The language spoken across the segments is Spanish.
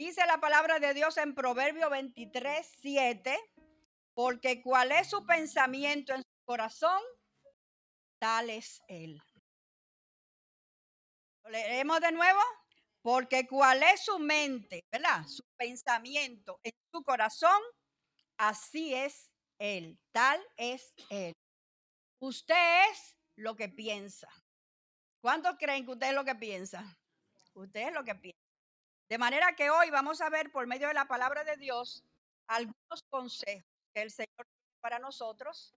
Dice la palabra de Dios en Proverbio 23:7, porque cuál es su pensamiento en su corazón, tal es él. ¿Lo leemos de nuevo? Porque cuál es su mente, ¿verdad? Su pensamiento en su corazón, así es él, tal es él. Usted es lo que piensa. ¿Cuántos creen que usted es lo que piensa? Usted es lo que piensa. De manera que hoy vamos a ver por medio de la palabra de Dios algunos consejos que el Señor tiene para nosotros,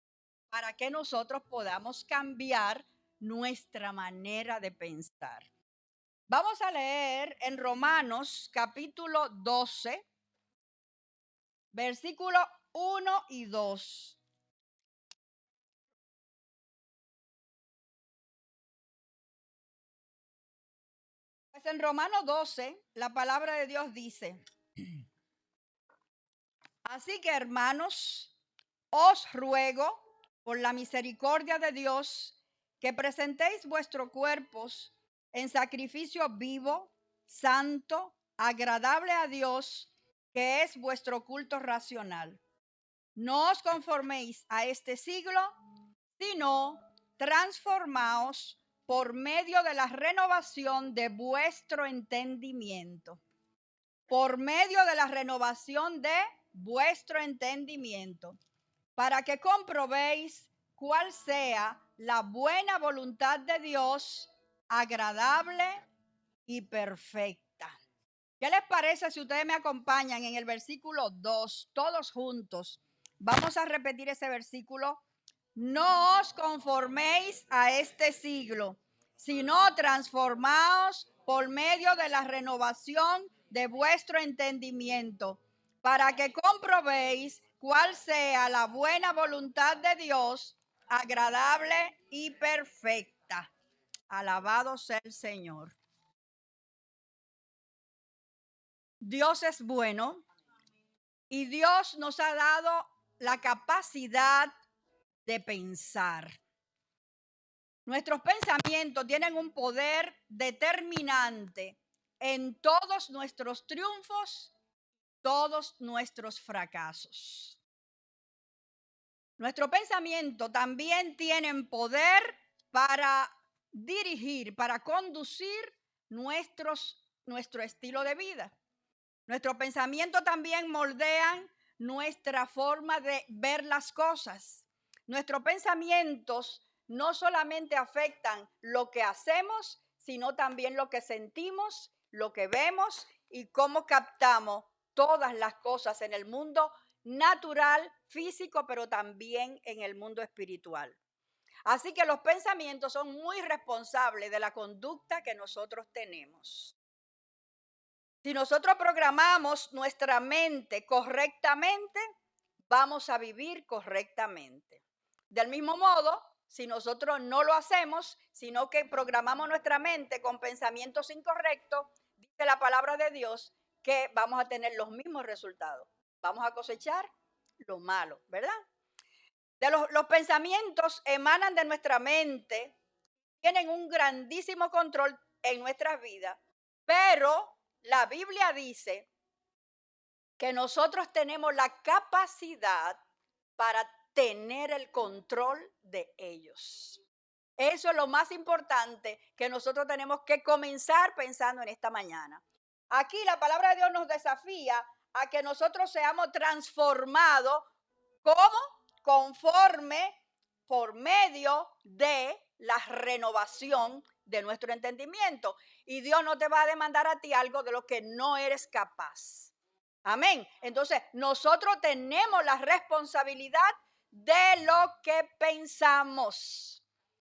para que nosotros podamos cambiar nuestra manera de pensar. Vamos a leer en Romanos capítulo 12, versículo 1 y 2. Pues en Romanos 12, la palabra de Dios dice: así que, hermanos, os ruego por la misericordia de Dios que presentéis vuestros cuerpos en sacrificio vivo, santo, agradable a Dios, que es vuestro culto racional. No os conforméis a este siglo, sino transformaos por medio de la renovación de vuestro entendimiento. Por medio de la renovación de vuestro entendimiento, para que comprobéis cuál sea la buena voluntad de Dios, agradable y perfecta. ¿Qué les parece si ustedes me acompañan en el versículo 2, todos juntos? Vamos a repetir ese versículo. No os conforméis a este siglo, sino transformaos por medio de la renovación de vuestro entendimiento, para que comprobéis cuál sea la buena voluntad de Dios, agradable y perfecta. Alabado sea el Señor. Dios es bueno y Dios nos ha dado la capacidad de pensar. Nuestros pensamientos tienen un poder determinante en todos nuestros triunfos, todos nuestros fracasos. Nuestro pensamiento también tiene poder para dirigir, para conducir nuestro estilo de vida. Nuestro pensamiento también moldean nuestra forma de ver las cosas. Nuestros pensamientos no solamente afectan lo que hacemos, sino también lo que sentimos, lo que vemos y cómo captamos todas las cosas en el mundo natural, físico, pero también en el mundo espiritual. Así que los pensamientos son muy responsables de la conducta que nosotros tenemos. Si nosotros programamos nuestra mente correctamente, vamos a vivir correctamente. Del mismo modo, si nosotros no lo hacemos, sino que programamos nuestra mente con pensamientos incorrectos, dice la palabra de Dios que vamos a tener los mismos resultados. Vamos a cosechar lo malo, ¿verdad? Los pensamientos emanan de nuestra mente, tienen un grandísimo control en nuestras vidas, pero la Biblia dice que nosotros tenemos la capacidad para tener el control de ellos. Eso es lo más importante que nosotros tenemos que comenzar pensando en esta mañana. Aquí la palabra de Dios nos desafía a que nosotros seamos transformados. ¿Cómo? Conforme por medio de la renovación de nuestro entendimiento. Y Dios no te va a demandar a ti algo de lo que no eres capaz. Amén. Entonces, nosotros tenemos la responsabilidad de lo que pensamos.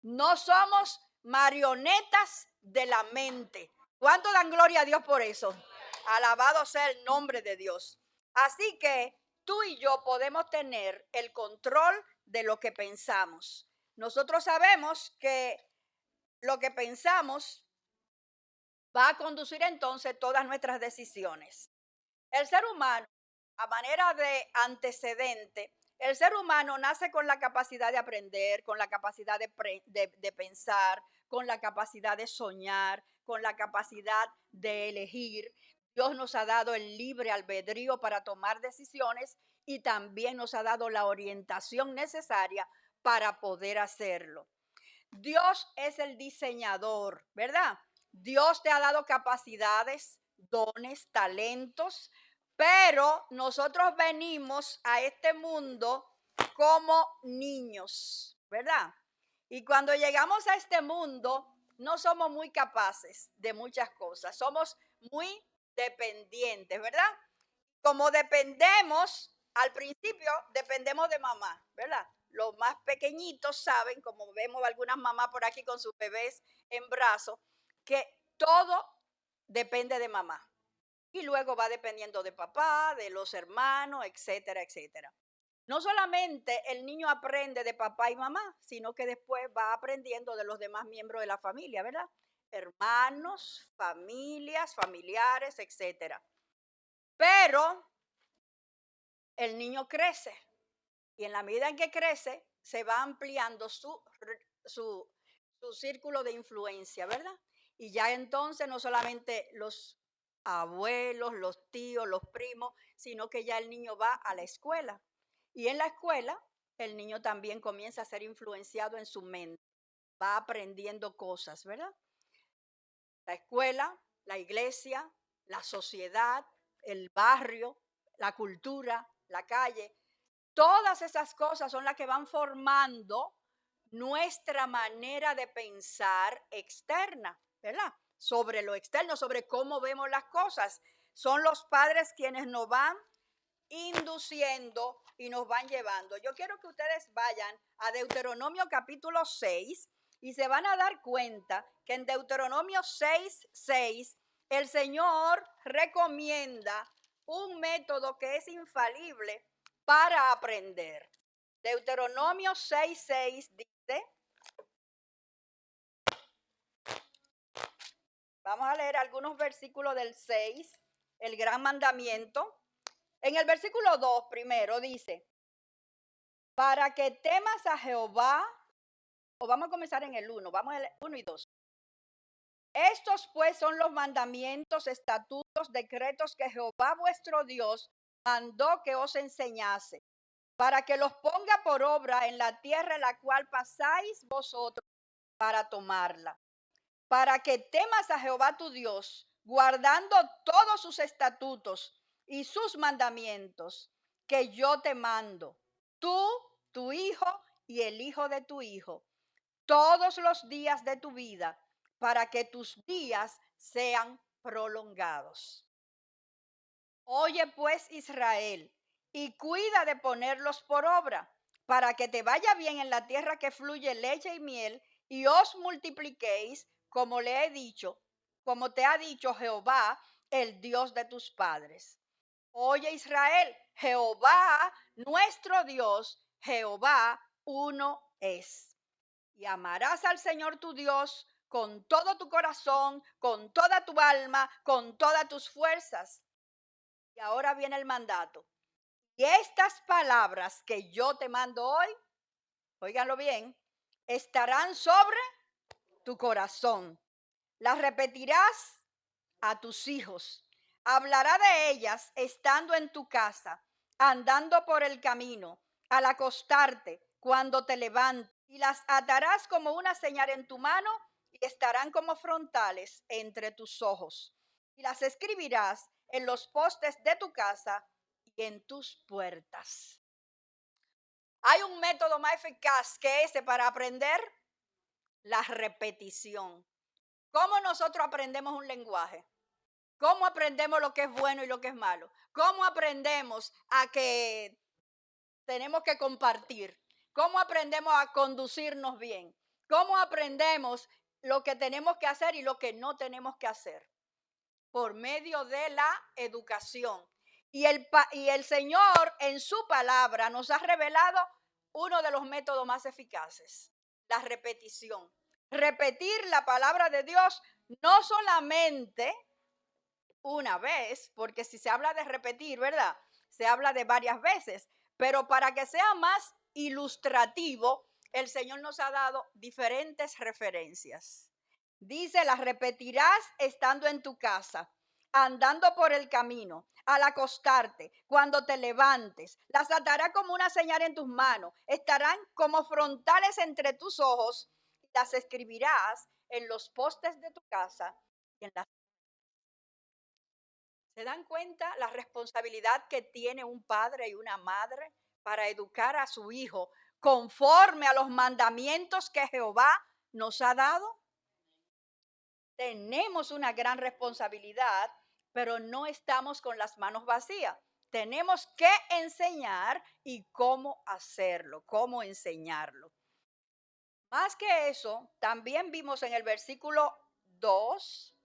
No somos marionetas de la mente. ¿Cuánto dan gloria a Dios por eso? Alabado sea el nombre de Dios. Así que tú y yo podemos tener el control de lo que pensamos. Nosotros sabemos que lo que pensamos va a conducir entonces todas nuestras decisiones. El ser humano, a manera de antecedente, el ser humano nace con la capacidad de aprender, con la capacidad de pensar, con la capacidad de soñar, con la capacidad de elegir. Dios nos ha dado el libre albedrío para tomar decisiones y también nos ha dado la orientación necesaria para poder hacerlo. Dios es el diseñador, ¿verdad? Dios te ha dado capacidades, dones, talentos, pero nosotros venimos a este mundo como niños, ¿verdad? Y cuando llegamos a este mundo, no somos muy capaces de muchas cosas, somos muy dependientes, ¿verdad? Como dependemos, al principio dependemos de mamá, ¿verdad? Los más pequeñitos saben, como vemos algunas mamás por aquí con sus bebés en brazos, que todo depende de mamá. Y luego va dependiendo de papá, de los hermanos, etcétera, etcétera. No solamente el niño aprende de papá y mamá, sino que después va aprendiendo de los demás miembros de la familia, ¿verdad? Hermanos, familias, familiares, etcétera. Pero el niño crece y en la medida en que crece se va ampliando su, su círculo de influencia, ¿verdad? Y ya entonces no solamente los abuelos, los tíos, los primos, sino que ya el niño va a la escuela. Y en la escuela el niño también comienza a ser influenciado en su mente, va aprendiendo cosas, ¿verdad? La escuela, la iglesia, la sociedad, el barrio, la cultura, la calle, todas esas cosas son las que van formando nuestra manera de pensar externa, ¿verdad? Sobre lo externo, sobre cómo vemos las cosas. Son los padres quienes nos van induciendo y nos van llevando. Yo quiero que ustedes vayan a Deuteronomio capítulo 6 y se van a dar cuenta que en Deuteronomio 6:6 el Señor recomienda un método que es infalible para aprender. Deuteronomio 6:6 dice, vamos a leer algunos versículos del 6, el gran mandamiento. En el versículo 2 primero dice, para que temas a Jehová, o vamos a comenzar en el 1, vamos al 1 y 2. Estos pues son los mandamientos, estatutos, decretos que Jehová vuestro Dios mandó que os enseñase, para que los ponga por obra en la tierra en la cual pasáis vosotros para tomarla, para que temas a Jehová tu Dios, guardando todos sus estatutos y sus mandamientos que yo te mando, tú, tu hijo y el hijo de tu hijo, todos los días de tu vida, para que tus días sean prolongados. Oye pues Israel, y cuida de ponerlos por obra, para que te vaya bien en la tierra que fluye leche y miel, y os multipliquéis, como le he dicho, como te ha dicho Jehová, el Dios de tus padres. Oye Israel, Jehová, nuestro Dios, Jehová uno es. Y amarás al Señor tu Dios con todo tu corazón, con toda tu alma, con todas tus fuerzas. Y ahora viene el mandato. Y estas palabras que yo te mando hoy, óiganlo bien, estarán sobre tu corazón. Las repetirás a tus hijos. Hablará de ellas estando en tu casa, andando por el camino, al acostarte, cuando te levantes. Y las atarás como una señal en tu mano y estarán como frontales entre tus ojos. Y las escribirás en los postes de tu casa y en tus puertas. ¿Hay un método más eficaz que ese para aprender? La repetición. ¿Cómo nosotros aprendemos un lenguaje? ¿Cómo aprendemos lo que es bueno y lo que es malo? ¿Cómo aprendemos a que tenemos que compartir? ¿Cómo aprendemos a conducirnos bien? ¿Cómo aprendemos lo que tenemos que hacer y lo que no tenemos que hacer? Por medio de la educación. Y el Señor en su palabra nos ha revelado uno de los métodos más eficaces, la repetición. Repetir la palabra de Dios no solamente una vez, porque si se habla de repetir, ¿verdad? Se habla de varias veces, pero para que sea más ilustrativo, el Señor nos ha dado diferentes referencias. Dice, las repetirás estando en tu casa, andando por el camino, al acostarte, cuando te levantes. Las atarás como una señal en tus manos. Estarán como frontales entre tus ojos. Las escribirás en los postes de tu casa y en las... ¿Se dan cuenta la responsabilidad que tiene un padre y una madre para educar a su hijo conforme a los mandamientos que Jehová nos ha dado? Tenemos una gran responsabilidad, pero no estamos con las manos vacías. Tenemos que enseñar y cómo hacerlo, cómo enseñarlo. Más que eso, también vimos en el versículo 2,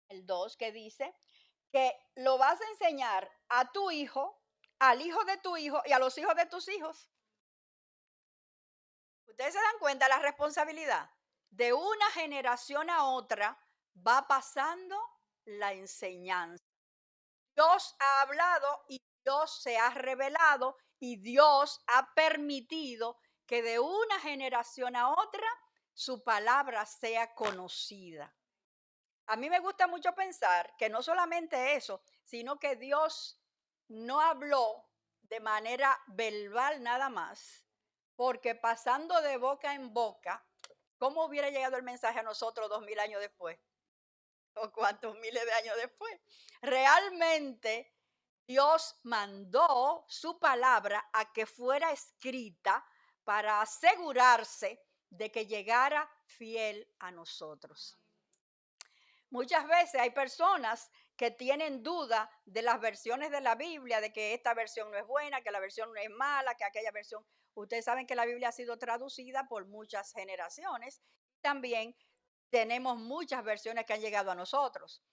el 2 que dice que lo vas a enseñar a tu hijo, al hijo de tu hijo y a los hijos de tus hijos. Ustedes se dan cuenta de la responsabilidad. De una generación a otra va pasando la enseñanza. Dios ha hablado y Dios se ha revelado y Dios ha permitido que de una generación a otra su palabra sea conocida. A mí me gusta mucho pensar que no solamente eso, sino que Dios no habló de manera verbal nada más, porque pasando de boca en boca, ¿cómo hubiera llegado el mensaje a nosotros 2000 años después? ¿O cuántos miles de años después? Realmente Dios mandó su palabra a que fuera escrita para asegurarse de que llegara fiel a nosotros. Muchas veces hay personas que tienen duda de las versiones de la Biblia, de que esta versión no es buena, que la versión no es mala, que aquella versión... Ustedes saben que la Biblia ha sido traducida por muchas generaciones. También tenemos muchas versiones que han llegado a nosotros.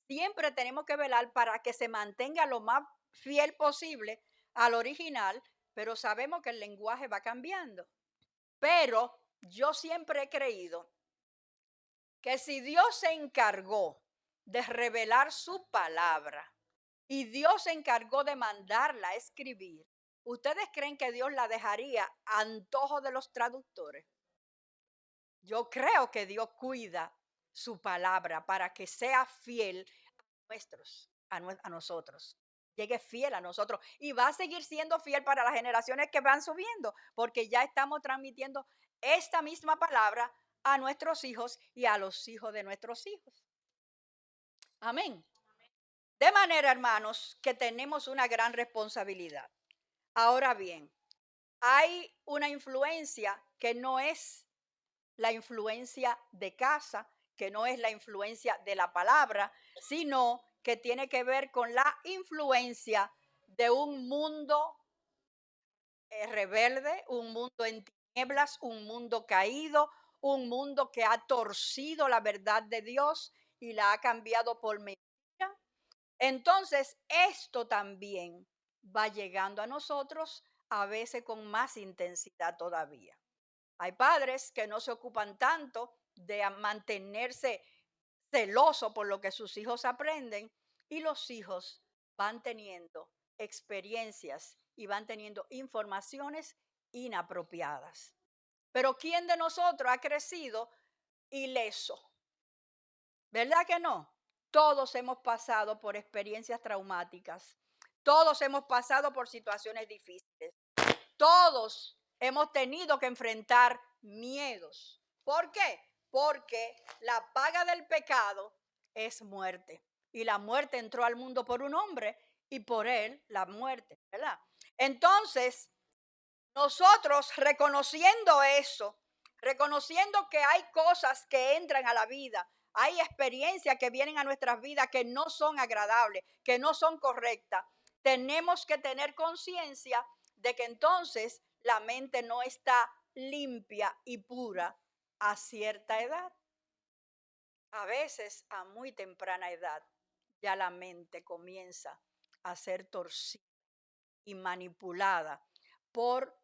Siempre tenemos que velar para que se mantenga lo más fiel posible al original, pero sabemos que el lenguaje va cambiando. Pero yo siempre he creído que si Dios se encargó de revelar su palabra y Dios se encargó de mandarla a escribir, ¿ustedes creen que Dios la dejaría a antojo de los traductores? Yo creo que Dios cuida su palabra para que sea fiel a nosotros. Llegue fiel a nosotros y va a seguir siendo fiel para las generaciones que van subiendo, porque ya estamos transmitiendo esta misma palabra a nuestros hijos y a los hijos de nuestros hijos. Amén. De manera, hermanos, que tenemos una gran responsabilidad. Ahora bien, hay una influencia que no es la influencia de casa, que no es la influencia de la palabra, sino que tiene que ver con la influencia de un mundo rebelde, un mundo en tinieblas, un mundo caído, un mundo que ha torcido la verdad de Dios y la ha cambiado por mentira. Entonces, esto también va llegando a nosotros a veces con más intensidad todavía. Hay padres que no se ocupan tanto de mantenerse celosos por lo que sus hijos aprenden y los hijos van teniendo experiencias y van teniendo informaciones inapropiadas. Pero ¿quién de nosotros ha crecido ileso? ¿Verdad que no? Todos hemos pasado por experiencias traumáticas. Todos hemos pasado por situaciones difíciles. Todos hemos tenido que enfrentar miedos. ¿Por qué? Porque la paga del pecado es muerte. Y la muerte entró al mundo por un hombre y por él la muerte, ¿verdad? Entonces, nosotros reconociendo eso, reconociendo que hay cosas que entran a la vida, hay experiencias que vienen a nuestras vidas que no son agradables, que no son correctas, tenemos que tener conciencia de que entonces la mente no está limpia y pura a cierta edad. A veces a muy temprana edad ya la mente comienza a ser torcida y manipulada por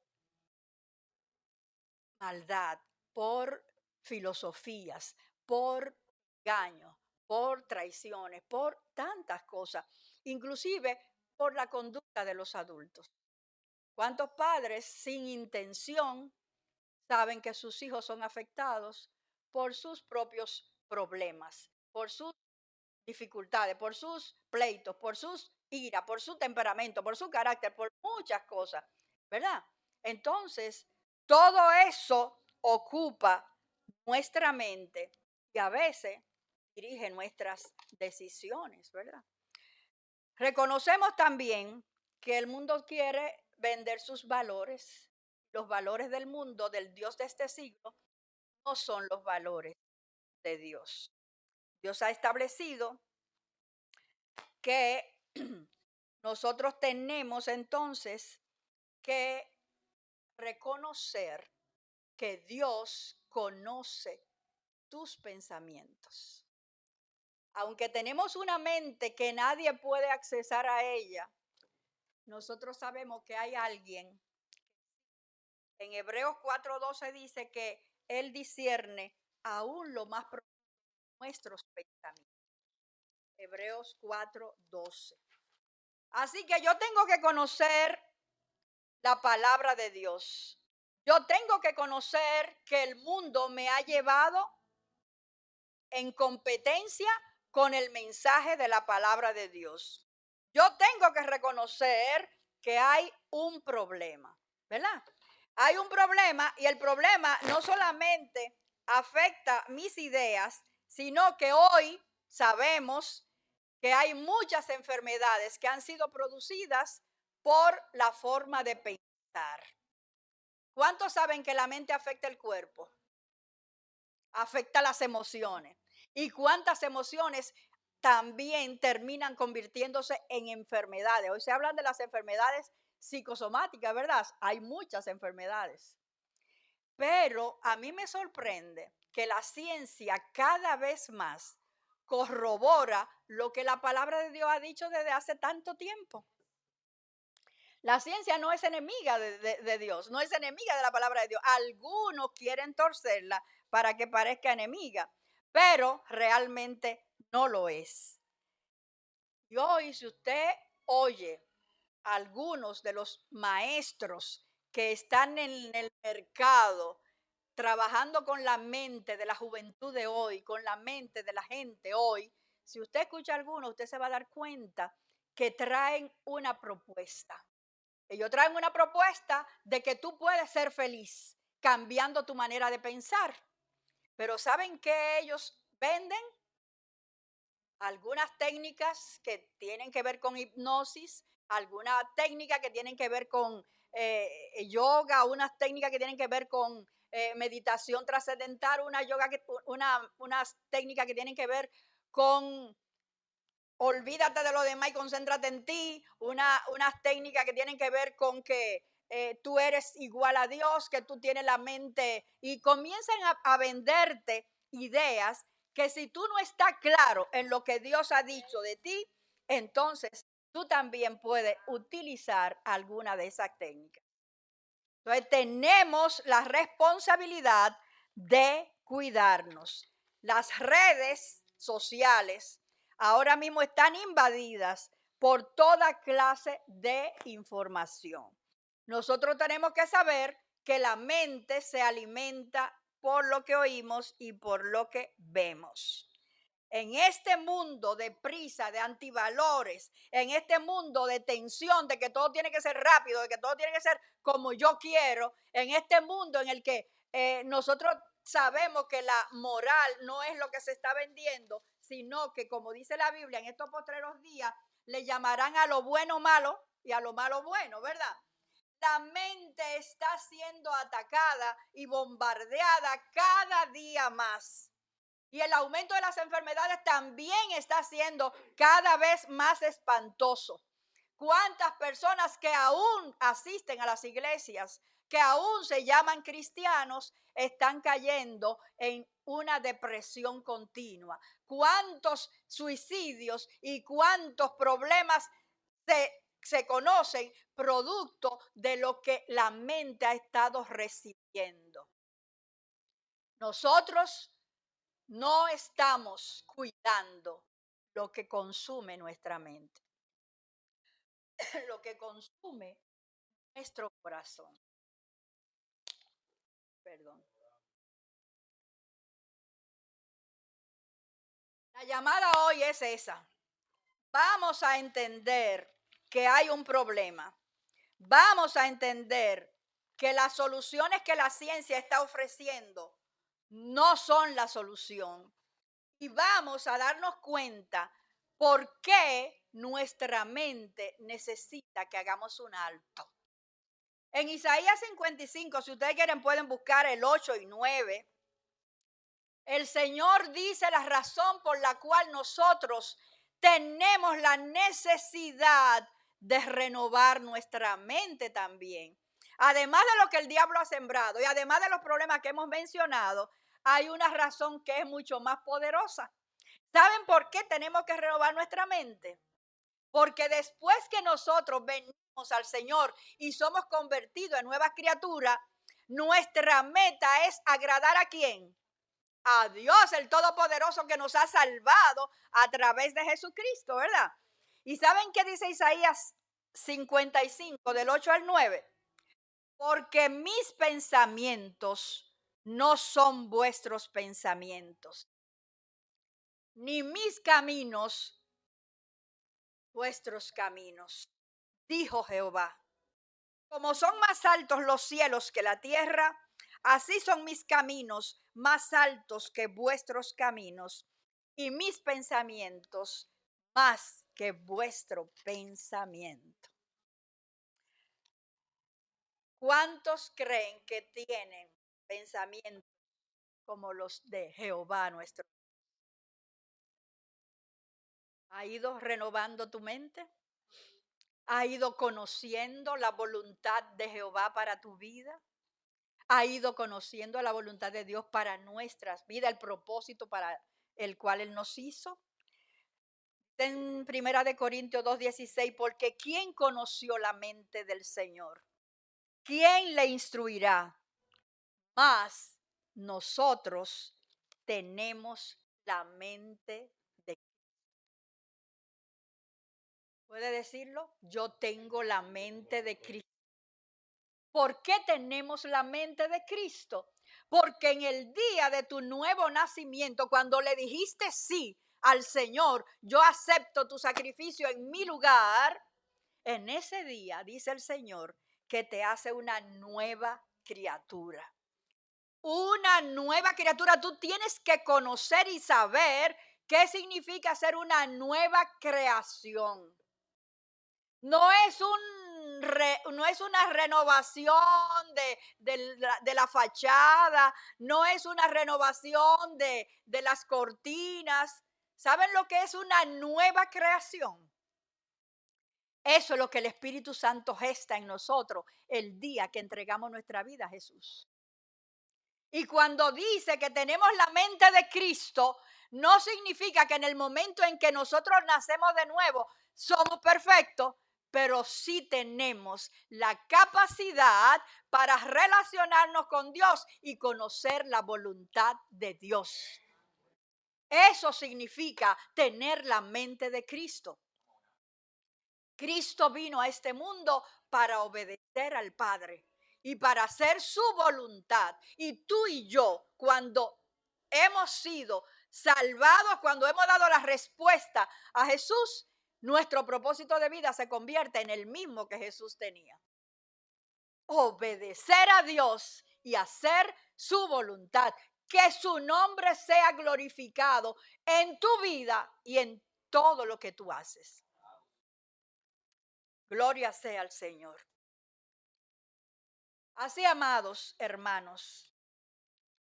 maldad, por filosofías, por engaños, por traiciones, por tantas cosas, inclusive por la conducta de los adultos. ¿Cuántos padres sin intención saben que sus hijos son afectados por sus propios problemas, por sus dificultades, por sus pleitos, por sus iras, por su temperamento, por su carácter, por muchas cosas, ¿verdad? Entonces, todo eso ocupa nuestra mente y a veces dirige nuestras decisiones, ¿verdad? Reconocemos también que el mundo quiere vender sus valores. Los valores del mundo, del Dios de este siglo, no son los valores de Dios. Dios ha establecido que nosotros tenemos entonces que reconocer que Dios conoce tus pensamientos. Aunque tenemos una mente que nadie puede accesar a ella, nosotros sabemos que hay alguien. En Hebreos 4:12 dice que Él discierne aún lo más profundo de nuestros pensamientos. Hebreos 4:12. Así que yo tengo que conocer la palabra de Dios. Yo tengo que conocer que el mundo me ha llevado en competencia con el mensaje de la palabra de Dios. Yo tengo que reconocer que hay un problema, ¿verdad? Hay un problema y el problema no solamente afecta mis ideas, sino que hoy sabemos que hay muchas enfermedades que han sido producidas por la forma de pensar. ¿Cuántos saben que la mente afecta el cuerpo? Afecta las emociones. ¿Y cuántas emociones también terminan convirtiéndose en enfermedades? Hoy se habla de las enfermedades psicosomáticas, ¿verdad? Hay muchas enfermedades. Pero a mí me sorprende que la ciencia cada vez más corrobora lo que la palabra de Dios ha dicho desde hace tanto tiempo. La ciencia no es enemiga de Dios, no es enemiga de la palabra de Dios. Algunos quieren torcerla para que parezca enemiga, pero realmente no lo es. Y hoy, si usted oye a algunos de los maestros que están en el mercado trabajando con la mente de la juventud de hoy, con la mente de la gente hoy, si usted escucha a alguno, usted se va a dar cuenta que traen una propuesta. Ellos traen una propuesta de que tú puedes ser feliz cambiando tu manera de pensar. Pero ¿saben qué ellos venden? Algunas técnicas que tienen que ver con hipnosis, algunas técnicas que tienen que ver con yoga, unas técnicas que tienen que ver con meditación trascendental, unas técnicas que tienen que ver con olvídate de lo demás y concéntrate en ti, unas técnicas que tienen que ver con que tú eres igual a Dios, que tú tienes la mente y comienzan a venderte ideas que si tú no estás claro en lo que Dios ha dicho de ti, entonces tú también puedes utilizar alguna de esas técnicas. Entonces tenemos la responsabilidad de cuidarnos. Las redes sociales ahora mismo están invadidas por toda clase de información. Nosotros tenemos que saber que la mente se alimenta por lo que oímos y por lo que vemos. En este mundo de prisa, de antivalores, en este mundo de tensión, de que todo tiene que ser rápido, de que todo tiene que ser como yo quiero, en este mundo en el que nosotros sabemos que la moral no es lo que se está vendiendo, sino que, como dice la Biblia, en estos postreros días le llamarán a lo bueno malo y a lo malo bueno, ¿verdad? La mente está siendo atacada y bombardeada cada día más. Y el aumento de las enfermedades también está siendo cada vez más espantoso. ¿Cuántas personas que aún asisten a las iglesias, que aún se llaman cristianos, están cayendo en una depresión continua? ¿Cuántos suicidios y cuántos problemas se conocen producto de lo que la mente ha estado recibiendo? Nosotros no estamos cuidando lo que consume nuestra mente, lo que consume nuestro corazón. Perdón. La llamada hoy es esa. Vamos a entender que hay un problema. Vamos a entender que las soluciones que la ciencia está ofreciendo no son la solución. Y vamos a darnos cuenta por qué nuestra mente necesita que hagamos un alto. En Isaías 55, si ustedes quieren, pueden buscar el 8 y 9. El Señor dice la razón por la cual nosotros tenemos la necesidad de renovar nuestra mente también. Además de lo que el diablo ha sembrado y además de los problemas que hemos mencionado, hay una razón que es mucho más poderosa. ¿Saben por qué tenemos que renovar nuestra mente? Porque después que nosotros venimos al Señor y somos convertidos en nuevas criaturas, nuestra meta es agradar ¿a quién? A Dios, el Todopoderoso, que nos ha salvado a través de Jesucristo, ¿verdad? ¿Y saben qué dice Isaías 55, del 8 al 9? Porque mis pensamientos no son vuestros pensamientos, ni mis caminos vuestros caminos, dijo Jehová. Como son más altos los cielos que la tierra, así son mis caminos más altos que vuestros caminos, y mis pensamientos más que vuestro pensamiento. ¿Cuántos creen que tienen pensamientos como los de Jehová nuestro? ¿Ha ido renovando tu mente? ¿Ha ido conociendo la voluntad de Jehová para tu vida? ¿Ha ido conociendo la voluntad de Dios para nuestras vidas, el propósito para el cual Él nos hizo? En 1 Corintios 2:16, porque ¿quién conoció la mente del Señor? ¿Quién le instruirá? Mas nosotros tenemos la mente de Cristo. ¿Puede decirlo? Yo tengo la mente de Cristo. ¿Por qué tenemos la mente de Cristo? Porque en el día de tu nuevo nacimiento, cuando le dijiste sí al Señor, yo acepto tu sacrificio en mi lugar, en ese día, dice el Señor, que te hace una nueva criatura. Una nueva criatura. Tú tienes que conocer y saber qué significa ser una nueva creación. No es no es una renovación de la fachada, no es una renovación de las cortinas. ¿Saben lo que es una nueva creación? Eso es lo que el Espíritu Santo gesta en nosotros el día que entregamos nuestra vida a Jesús. Y cuando dice que tenemos la mente de Cristo, no significa que en el momento en que nosotros nacemos de nuevo somos perfectos, pero sí tenemos la capacidad para relacionarnos con Dios y conocer la voluntad de Dios. Eso significa tener la mente de Cristo. Cristo vino a este mundo para obedecer al Padre y para hacer su voluntad. Y tú y yo, cuando hemos sido salvados, cuando hemos dado la respuesta a Jesús, nuestro propósito de vida se convierte en el mismo que Jesús tenía. Obedecer a Dios y hacer su voluntad. Que su nombre sea glorificado en tu vida y en todo lo que tú haces. Gloria sea al Señor. Así, amados hermanos,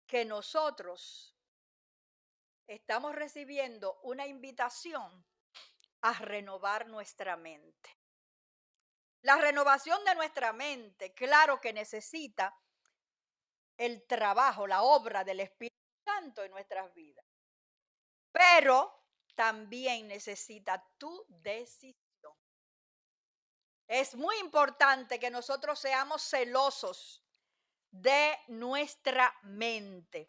que nosotros estamos recibiendo una invitación a renovar nuestra mente. La renovación de nuestra mente, claro que necesita el trabajo, la obra del Espíritu Santo en nuestras vidas, pero también necesita tu decisión. Es muy importante que nosotros seamos celosos de nuestra mente,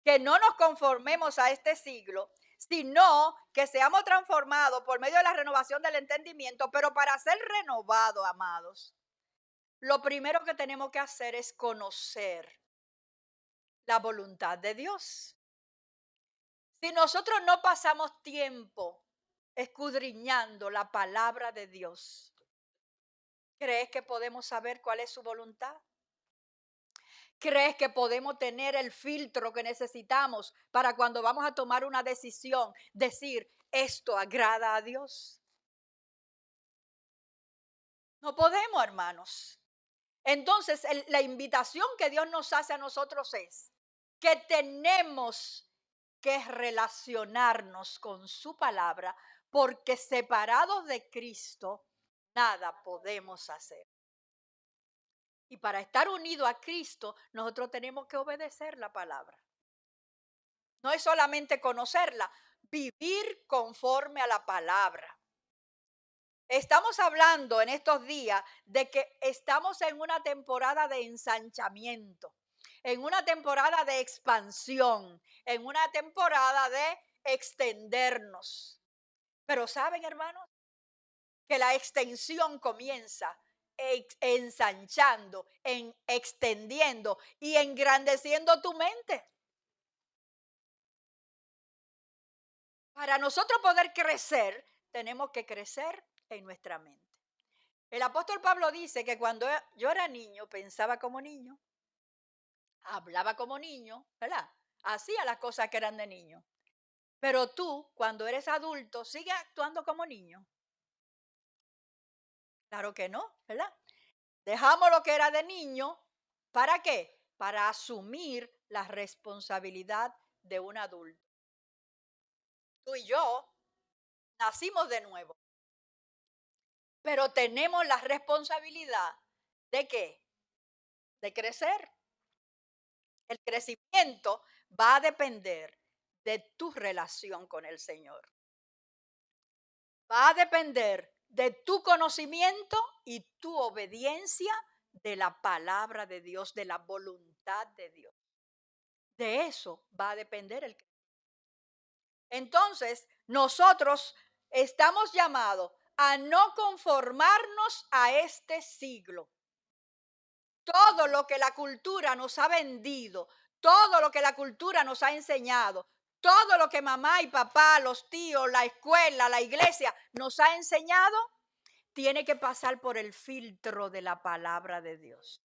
que no nos conformemos a este siglo, sino que seamos transformados por medio de la renovación del entendimiento. Pero para ser renovados, amados, lo primero que tenemos que hacer es conocer la voluntad de Dios. Si nosotros no pasamos tiempo escudriñando la palabra de Dios, ¿crees que podemos saber cuál es su voluntad? ¿Crees que podemos tener el filtro que necesitamos para cuando vamos a tomar una decisión, decir, esto agrada a Dios? No podemos, hermanos. Entonces, la invitación que Dios nos hace a nosotros es que tenemos que relacionarnos con su palabra, porque separados de Cristo, nada podemos hacer. Y para estar unidos a Cristo, nosotros tenemos que obedecer la palabra. No es solamente conocerla, vivir conforme a la palabra. Estamos hablando en estos días de que estamos en una temporada de ensanchamiento, en una temporada de expansión, en una temporada de extendernos. Pero saben, hermanos, que la extensión comienza ensanchando, extendiendo y engrandeciendo tu mente. Para nosotros poder crecer, tenemos que crecer en nuestra mente. El apóstol Pablo dice que cuando yo era niño, pensaba como niño, hablaba como niño, ¿verdad? Hacía las cosas que eran de niño. Pero tú, cuando eres adulto, sigues actuando como niño. Claro que no, ¿verdad? Dejamos lo que era de niño, ¿para qué? Para asumir la responsabilidad de un adulto. Tú y yo nacimos de nuevo, pero tenemos la responsabilidad ¿de qué? De crecer. El crecimiento va a depender de tu relación con el Señor. Va a depender de tu conocimiento y tu obediencia de la palabra de Dios, de la voluntad de Dios. De eso va a depender el crecimiento. Entonces, nosotros estamos llamados a no conformarnos a este siglo. Todo lo que la cultura nos ha vendido, todo lo que la cultura nos ha enseñado, todo lo que mamá y papá, los tíos, la escuela, la iglesia nos ha enseñado, tiene que pasar por el filtro de la palabra de Dios.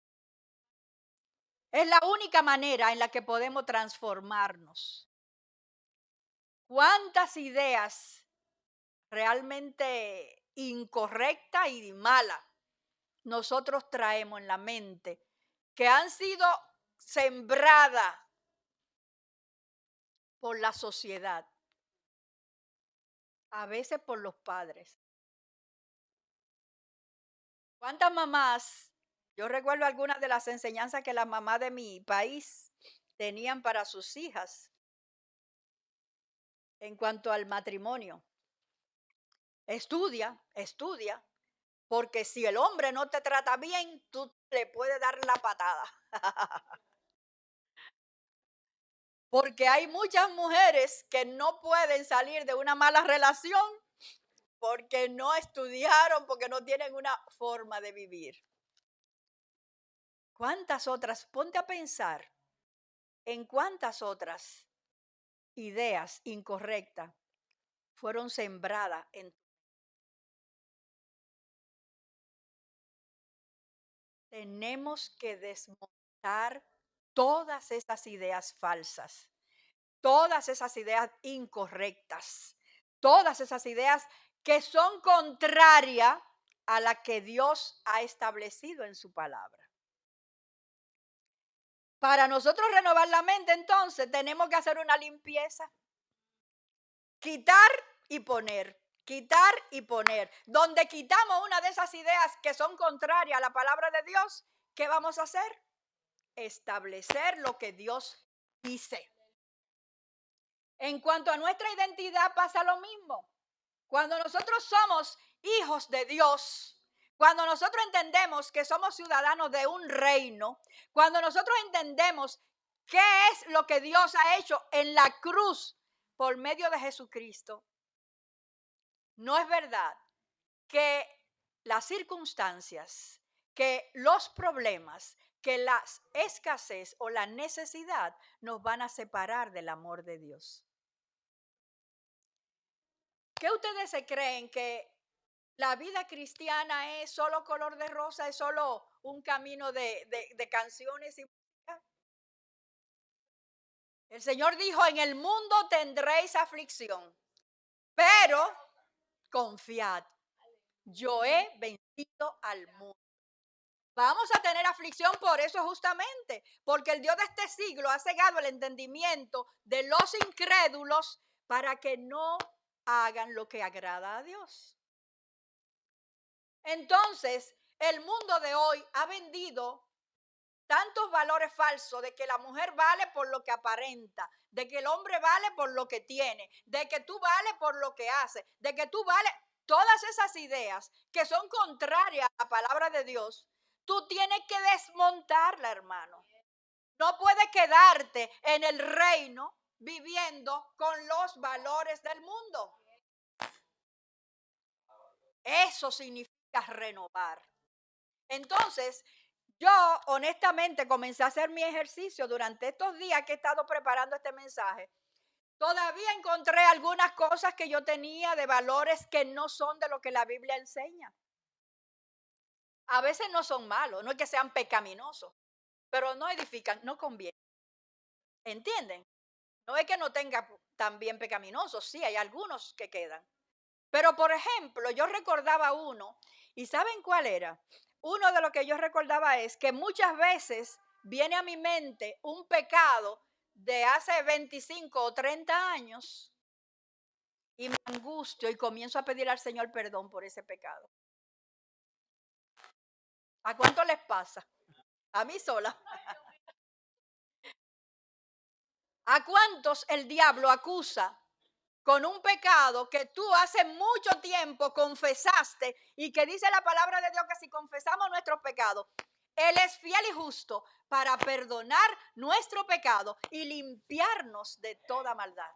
Es la única manera en la que podemos transformarnos. ¿Cuántas ideas realmente incorrectas y malas nosotros traemos en la mente que han sido sembradas por la sociedad, a veces por los padres? ¿Cuántas mamás? Yo recuerdo algunas de las enseñanzas que las mamás de mi país tenían para sus hijas en cuanto al matrimonio. Estudia, estudia, porque si el hombre no te trata bien, tú le puedes dar la patada. Porque hay muchas mujeres que no pueden salir de una mala relación porque no estudiaron, porque no tienen una forma de vivir. ¿Cuántas otras? Ponte a pensar en cuántas otras ideas incorrectas fueron sembradas en. Tenemos que desmontar todas esas ideas falsas, todas esas ideas incorrectas, todas esas ideas que son contrarias a la que Dios ha establecido en su palabra. Para nosotros renovar la mente, entonces, tenemos que hacer una limpieza. Quitar y poner. Quitar y poner. Donde quitamos una de esas ideas que son contrarias a la palabra de Dios, ¿qué vamos a hacer? Establecer lo que Dios dice. En cuanto a nuestra identidad pasa lo mismo. Cuando nosotros somos hijos de Dios, cuando nosotros entendemos que somos ciudadanos de un reino, cuando nosotros entendemos qué es lo que Dios ha hecho en la cruz por medio de Jesucristo, no es verdad que las circunstancias, que los problemas, que la escasez o la necesidad nos van a separar del amor de Dios. ¿Qué ustedes se creen que la vida cristiana es solo color de rosa, es solo un camino de canciones y música? El Señor dijo, en el mundo tendréis aflicción, pero confiad, yo he vencido al mundo. Vamos a tener aflicción por eso justamente, porque el Dios de este siglo ha cegado el entendimiento de los incrédulos para que no hagan lo que agrada a Dios. Entonces, el mundo de hoy ha vendido tantos valores falsos de que la mujer vale por lo que aparenta, de que el hombre vale por lo que tiene, de que tú vales por lo que haces, de que tú vales, todas esas ideas que son contrarias a la palabra de Dios, tú tienes que desmontarla, hermano. No puedes quedarte en el reino viviendo con los valores del mundo. Eso significa renovar. Entonces, yo honestamente comencé a hacer mi ejercicio durante estos días que he estado preparando este mensaje. Todavía encontré algunas cosas que yo tenía de valores que no son de lo que la Biblia enseña. A veces no son malos, no es que sean pecaminosos, pero no edifican, no convienen. ¿Entienden? No es que no tenga también pecaminosos, sí, hay algunos que quedan. Pero por ejemplo, yo recordaba uno, ¿y saben cuál era? Uno de lo que yo recordaba es que muchas veces viene a mi mente un pecado de hace 25 o 30 años y me angustio y comienzo a pedir al Señor perdón por ese pecado. ¿A cuánto les pasa? A mí sola. ¿A cuántos el diablo acusa con un pecado que tú hace mucho tiempo confesaste y que dice la palabra de Dios que si confesamos nuestros pecados, Él es fiel y justo para perdonar nuestro pecado y limpiarnos de toda maldad?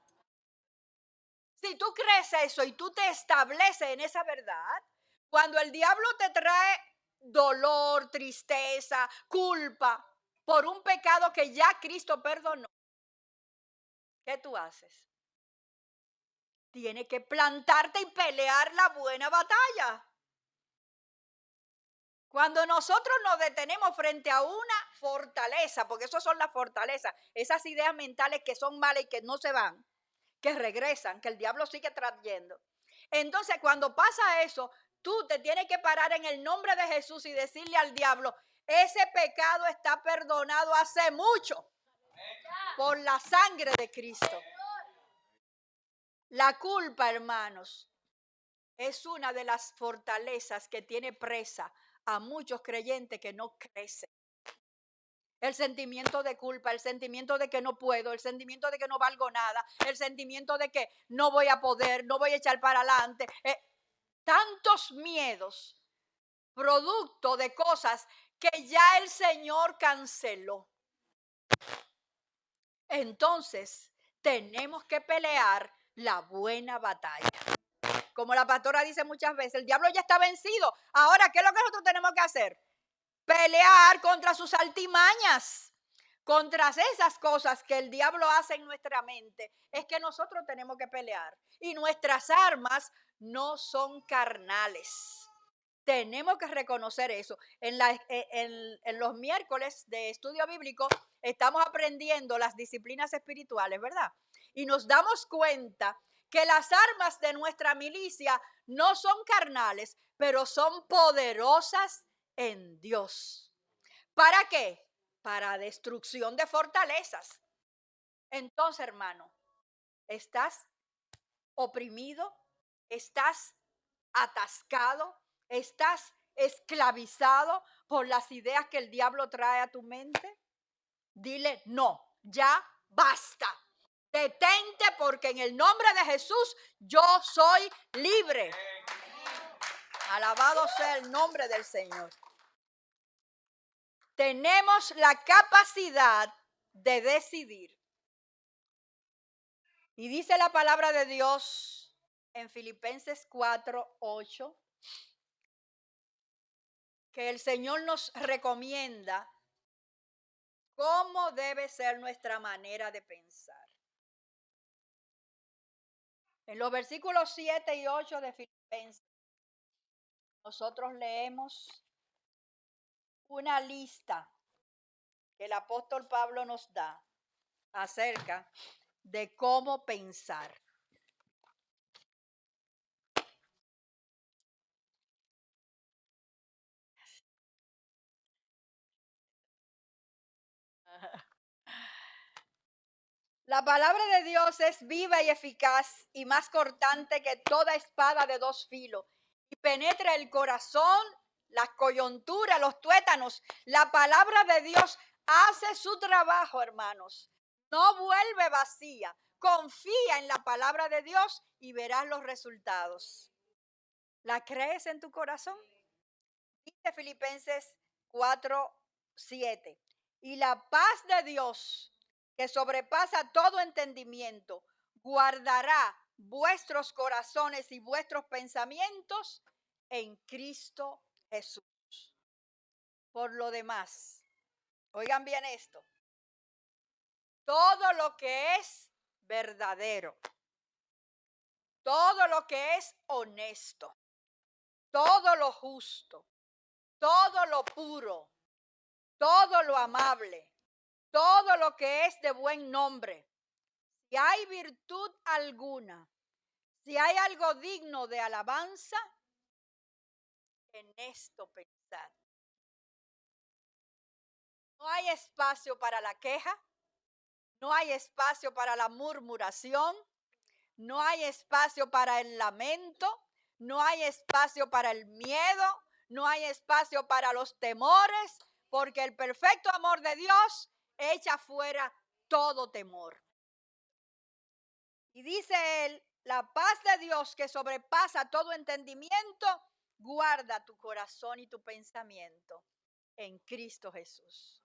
Si tú crees eso y tú te estableces en esa verdad, cuando el diablo te trae dolor, tristeza, culpa por un pecado que ya Cristo perdonó, ¿qué tú haces? Tienes que plantarte y pelear la buena batalla. Cuando nosotros nos detenemos frente a una fortaleza, porque eso son las fortalezas, esas ideas mentales que son malas y que no se van, que regresan, que el diablo sigue trayendo. Entonces, cuando pasa eso, tú te tienes que parar en el nombre de Jesús y decirle al diablo, ese pecado está perdonado hace mucho por la sangre de Cristo. La culpa, hermanos, es una de las fortalezas que tiene presa a muchos creyentes que no crecen. El sentimiento de culpa, el sentimiento de que no puedo, el sentimiento de que no valgo nada, el sentimiento de que no voy a poder, no voy a echar para adelante. Tantos miedos, producto de cosas que ya el Señor canceló. Entonces, tenemos que pelear la buena batalla. Como la pastora dice muchas veces, el diablo ya está vencido. Ahora, ¿qué es lo que nosotros tenemos que hacer? Pelear contra sus altimañas, contra esas cosas que el diablo hace en nuestra mente. Es que nosotros tenemos que pelear. Y nuestras armas no son carnales. Tenemos que reconocer eso. En los miércoles de estudio bíblico estamos aprendiendo las disciplinas espirituales, ¿verdad? Y nos damos cuenta que las armas de nuestra milicia no son carnales, pero son poderosas en Dios. ¿Para qué? Para destrucción de fortalezas. Entonces, hermano, ¿estás oprimido? ¿Estás atascado? ¿Estás esclavizado por las ideas que el diablo trae a tu mente? Dile, no, ya basta. Detente porque en el nombre de Jesús yo soy libre. Alabado sea el nombre del Señor. Tenemos la capacidad de decidir. Y dice la palabra de Dios en Filipenses 4:8 que el Señor nos recomienda cómo debe ser nuestra manera de pensar. En los versículos 7 y 8 de Filipenses, nosotros leemos una lista que el apóstol Pablo nos da acerca de cómo pensar. La palabra de Dios es viva y eficaz y más cortante que toda espada de dos filos y penetra el corazón, las coyunturas, los tuétanos. La palabra de Dios hace su trabajo, hermanos. No vuelve vacía. Confía en la palabra de Dios y verás los resultados. ¿La crees en tu corazón? Dice Filipenses 4:7. Y la paz de Dios, que sobrepasa todo entendimiento, guardará vuestros corazones y vuestros pensamientos en Cristo Jesús. Por lo demás, oigan bien esto, todo lo que es verdadero, todo lo que es honesto, todo lo justo, todo lo puro, todo lo amable, todo lo que es de buen nombre, si hay virtud alguna, si hay algo digno de alabanza, en esto pensad. No hay espacio para la queja, no hay espacio para la murmuración, no hay espacio para el lamento, no hay espacio para el miedo, no hay espacio para los temores, porque el perfecto amor de Dios echa fuera todo temor. Y dice él, la paz de Dios que sobrepasa todo entendimiento, guarda tu corazón y tu pensamiento en Cristo Jesús.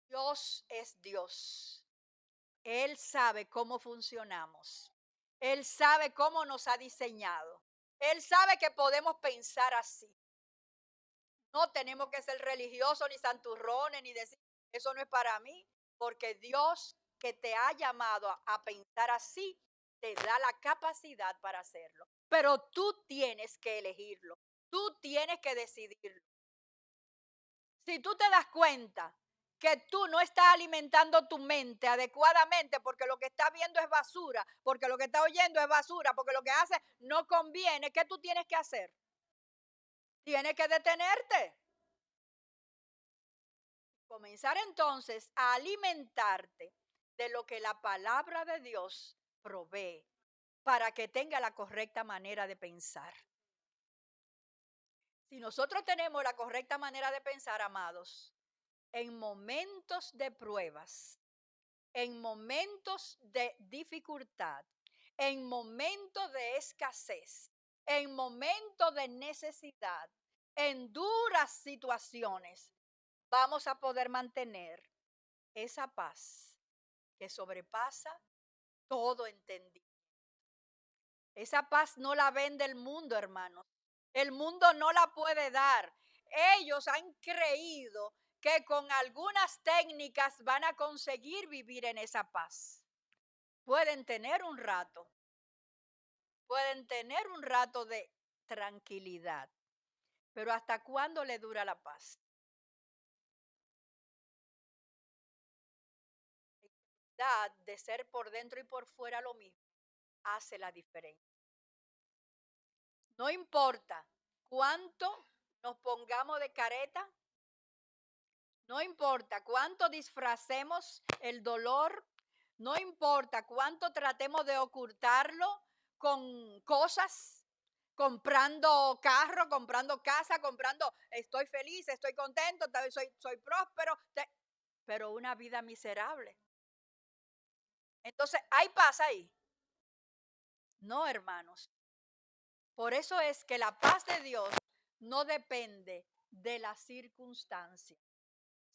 Dios es Dios. Él sabe cómo funcionamos. Él sabe cómo nos ha diseñado. Él sabe que podemos pensar así. No tenemos que ser religiosos ni santurrones ni decir, eso no es para mí, porque Dios que te ha llamado a pensar así, te da la capacidad para hacerlo. Pero tú tienes que elegirlo, tú tienes que decidirlo. Si tú te das cuenta que tú no estás alimentando tu mente adecuadamente porque lo que estás viendo es basura, porque lo que estás oyendo es basura, porque lo que haces no conviene, ¿qué tú tienes que hacer? Tienes que detenerte. Comenzar entonces a alimentarte de lo que la palabra de Dios provee para que tenga la correcta manera de pensar. Si nosotros tenemos la correcta manera de pensar, amados, en momentos de pruebas, en momentos de dificultad, en momentos de escasez, en momentos de necesidad, en duras situaciones, vamos a poder mantener esa paz que sobrepasa todo entendimiento. Esa paz no la vende el mundo, hermanos. El mundo no la puede dar. Ellos han creído que con algunas técnicas van a conseguir vivir en esa paz. Pueden tener un rato de tranquilidad, pero ¿hasta cuándo le dura la paz? De ser por dentro y por fuera lo mismo, hace la diferencia. No importa cuánto nos pongamos de careta, no importa cuánto disfracemos el dolor, no importa cuánto tratemos de ocultarlo con cosas, comprando carro, comprando casa, estoy feliz, estoy contento, soy próspero, pero una vida miserable. Entonces, ¿hay paz ahí? No, hermanos. Por eso es que la paz de Dios no depende de las circunstancias.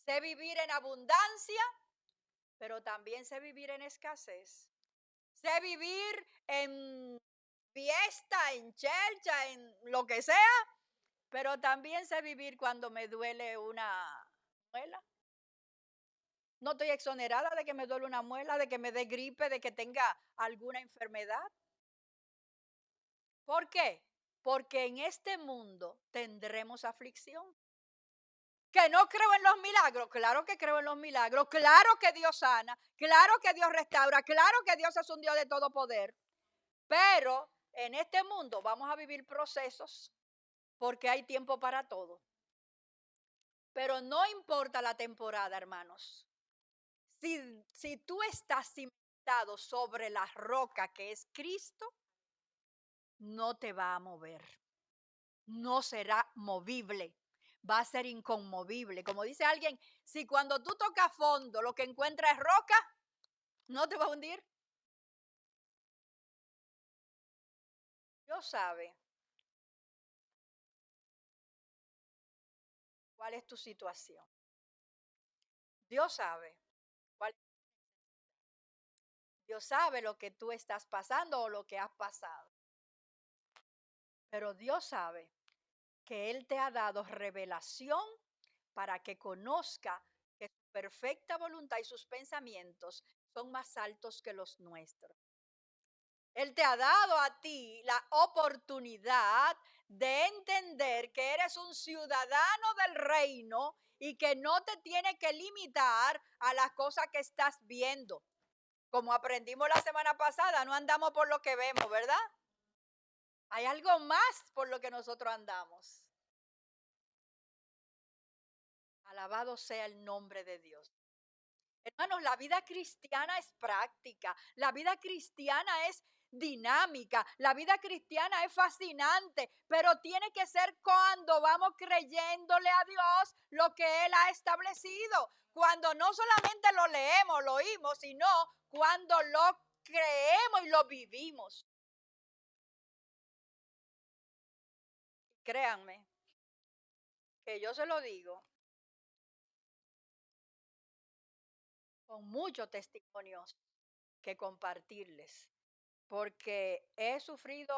Sé vivir en abundancia, pero también sé vivir en escasez. Sé vivir en fiesta, en chelcha, en lo que sea, pero también sé vivir cuando me duele una muela. No estoy exonerada de que me duele una muela, de que me dé gripe, de que tenga alguna enfermedad. ¿Por qué? Porque en este mundo tendremos aflicción. Que no creo en los milagros, claro que creo en los milagros, claro que Dios sana, claro que Dios restaura, claro que Dios es un Dios de todo poder. Pero en este mundo vamos a vivir procesos porque hay tiempo para todo. Pero no importa la temporada, hermanos. Si tú estás cimentado sobre la roca que es Cristo, no te va a mover. No será movible. Va a ser inconmovible. Como dice alguien, si cuando tú tocas fondo lo que encuentras es roca, no te va a hundir. Dios sabe cuál es tu situación. Dios sabe cuál. Dios sabe lo que tú estás pasando o lo que has pasado. Pero Dios sabe que Él te ha dado revelación para que conozca que su perfecta voluntad y sus pensamientos son más altos que los nuestros. Él te ha dado a ti la oportunidad de entender que eres un ciudadano del reino y que no te tiene que limitar a las cosas que estás viendo. Como aprendimos la semana pasada, no andamos por lo que vemos, ¿verdad? Hay algo más por lo que nosotros andamos. Alabado sea el nombre de Dios. Hermanos, la vida cristiana es práctica, la vida cristiana es dinámica, la vida cristiana es fascinante, pero tiene que ser cuando vamos creyéndole a Dios lo que Él ha establecido, cuando no solamente lo leemos, lo oímos, sino cuando lo creemos y lo vivimos. Créanme que yo se lo digo con muchos testimonios que compartirles, porque he sufrido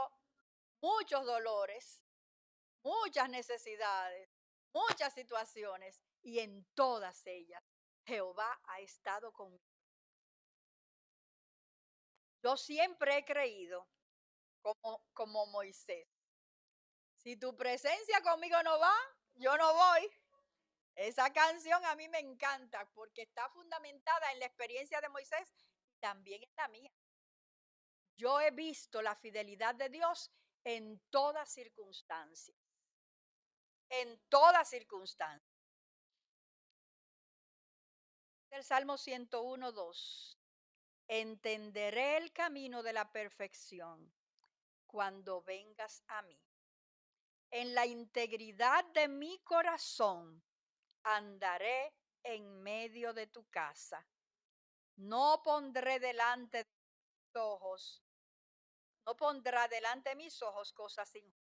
muchos dolores, muchas necesidades, muchas situaciones, y en todas ellas Jehová ha estado conmigo. Yo siempre he creído como Moisés. Si tu presencia conmigo no va, yo no voy. Esa canción a mí me encanta porque está fundamentada en la experiencia de Moisés y también en la mía. Yo he visto la fidelidad de Dios en todas circunstancias. En todas circunstancias. El Salmo 101:2. Entenderé el camino de la perfección cuando vengas a mí. En la integridad de mi corazón andaré en medio de tu casa. No pondré delante de mis ojos, no pondrá delante de mis ojos cosas injustas.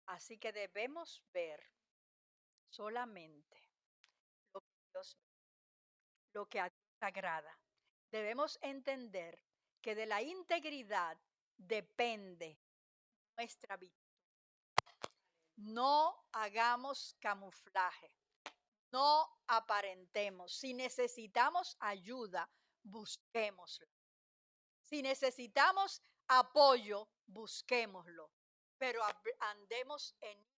Así que debemos ver solamente lo que Dios ve, lo que a Dios agrada. Debemos entender que de la integridad depende nuestra vida. No hagamos camuflaje, no aparentemos. Si necesitamos ayuda, busquémosla. Si necesitamos apoyo, busquémoslo. Pero andemos en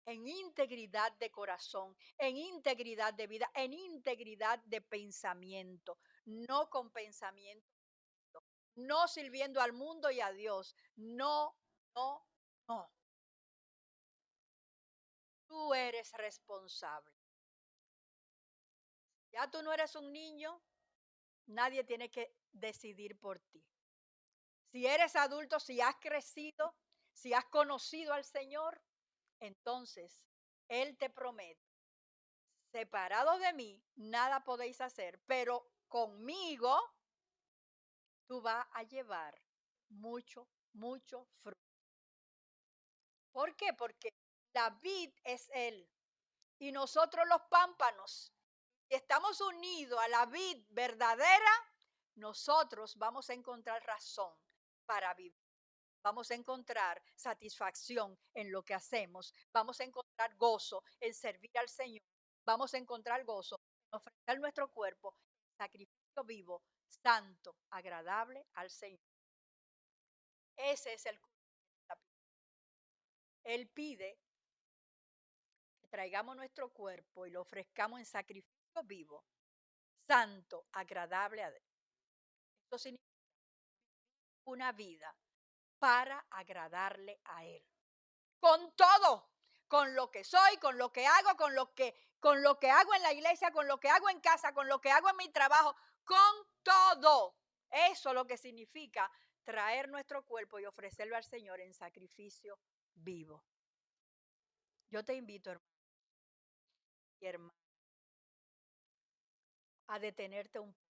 integridad de corazón, en integridad de vida, en integridad de pensamiento, no con pensamiento, no sirviendo al mundo y a Dios. No, no, no. Tú eres responsable. Ya tú no eres un niño, nadie tiene que decidir por ti. Si eres adulto, si has crecido, si has conocido al Señor, entonces Él te promete, separado de mí, nada podéis hacer, pero conmigo tú vas a llevar mucho, mucho fruto. ¿Por qué? Porque la vid es Él y nosotros los pámpanos. Si estamos unidos a la vid verdadera, nosotros vamos a encontrar razón para vivir. Vamos a encontrar satisfacción en lo que hacemos. Vamos a encontrar gozo en servir al Señor. vamos a encontrar gozo en ofrecer nuestro cuerpo en sacrificio vivo, santo, agradable al Señor. Ese es el culto que está pidiendo. Él pide que traigamos nuestro cuerpo y lo ofrezcamos en sacrificio vivo, santo, agradable a Dios. Esto significa una vida para agradarle a Él. Con todo, con lo que soy, con lo que hago, con lo que hago en la iglesia, con lo que hago en casa, con lo que hago en mi trabajo, con todo. Eso es lo que significa traer nuestro cuerpo y ofrecerlo al Señor en sacrificio vivo. Yo te invito, hermano y hermana, a detenerte un poco,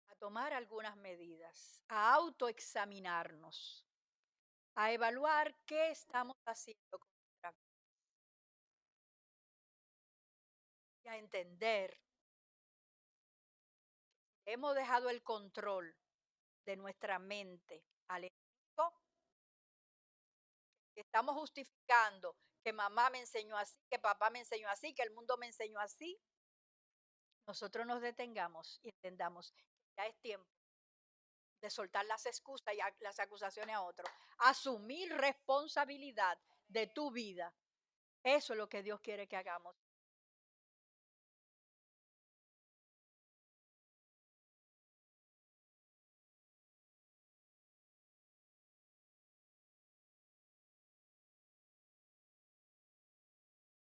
a tomar algunas medidas, a autoexaminarnos, a evaluar qué estamos haciendo con nuestra vida y a entender que hemos dejado el control de nuestra mente al enemigo, que estamos justificando que mamá me enseñó así, que papá me enseñó así, que el mundo me enseñó así. Nosotros nos detengamos y entendamos que ya es tiempo de soltar las excusas y las acusaciones a otros. Asumir responsabilidad de tu vida. Eso es lo que Dios quiere que hagamos.